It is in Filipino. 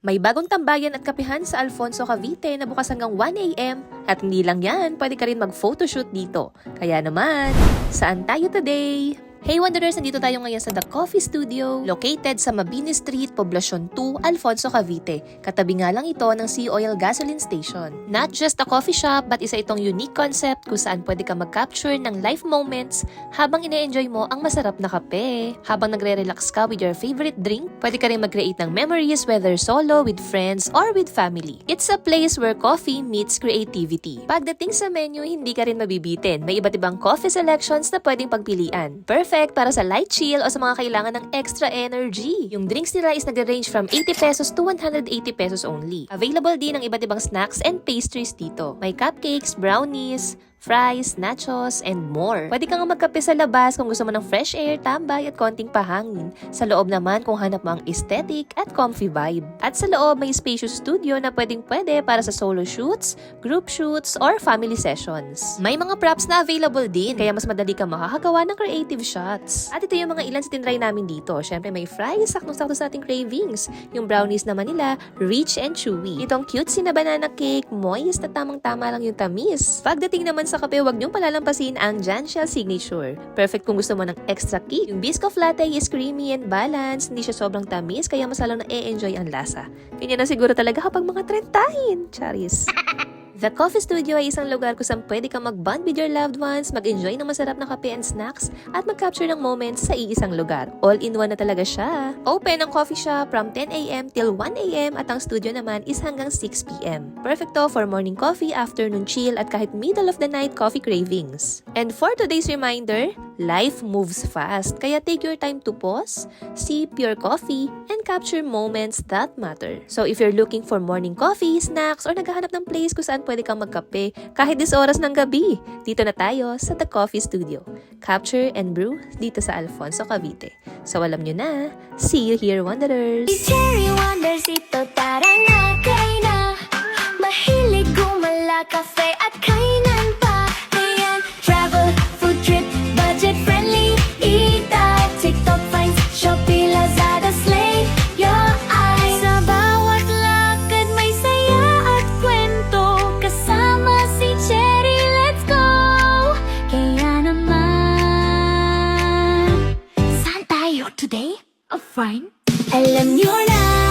May bagong tambayan at kapihan sa Alfonso, Cavite na bukas hanggang 1 AM. At hindi lang yan, pwede ka rin mag-photoshoot dito. Kaya naman, saan tayo today? Hey Wanderers! Nandito tayo ngayon sa The Coffee Studio, located sa Mabini Street, Poblacion 2, Alfonso, Cavite. Katabi nga lang ito ng Sea Oil Gasoline Station. Not just a coffee shop, but isa itong unique concept kung saan pwede ka mag-capture ng life moments habang ine-enjoy mo ang masarap na kape. Habang nagre-relax ka with your favorite drink, pwede ka rin mag-create ng memories whether solo, with friends, or with family. It's a place where coffee meets creativity. Pagdating sa menu, hindi ka rin mabibitin. May iba't ibang coffee selections na pwedeng pagpilian. Perfect para sa light chill o sa mga kailangan ng extra energy. Yung drinks nila is nagre-range from 80 pesos to 180 pesos only. Available din ang iba't ibang snacks and pastries dito. May cupcakes, brownies, fries, nachos, and more. Pwede kang magkape sa labas kung gusto mo ng fresh air, tambay, at konting pahangin. Sa loob naman kung hanap mo ang aesthetic at comfy vibe. At sa loob may spacious studio na pwede para sa solo shoots, group shoots, or family sessions. May mga props na available din, kaya mas madali kang makakagawa ng creative shots. At ito yung mga ilan sa tinry namin dito. Syempre may fries, saktong-sakto sa ating cravings. Yung brownies naman nila, rich and chewy. Itong cutesy na banana cake, moist at tamang-tama lang yung tamis. Pagdating naman sa kape, huwag niyong palalampasin ang Janshell Signature. Perfect kung gusto mo ng extra kick. Yung Biscoff Latte is creamy and balanced. Hindi siya sobrang tamis, kaya mas lalo na e-enjoy ang lasa. Ganyan na siguro talaga kapag mga trentahin. Charis. The Coffee Studio ay isang lugar kung saan pwede kang mag-bond with your loved ones, mag-enjoy ng masarap na kape and snacks, at mag-capture ng moments sa iisang lugar. All-in-one na talaga siya. Open ang coffee shop from 10 AM till 1 AM at ang studio naman is hanggang 6 PM. Perfecto for morning coffee, afternoon chill, at kahit middle of the night coffee cravings. And for today's reminder, life moves fast, kaya take your time to pause, sip your coffee, and capture moments that matter. So if you're looking for morning coffee, snacks, or naghahanap ng place kung saan pwede kang magkape kahit 10 oras ng gabi, dito na tayo sa The Coffee Studio. Capture and brew dito sa Alfonso, Cavite. So alam nyo na, see you here, Wanderers! Cherry Wonders, ito tara na, kain na. Mahilig gumala, cafe at kainan pa. Ayan, travel, food trip, budget friendly. Eat out, TikTok finds, Shopee, Lazada, slay your eyes. Sa bawat lakad may saya at kwento. Kasama si Cherry, let's go. Kaya naman, saan tayo today? Oh, fine. Alam nyo na.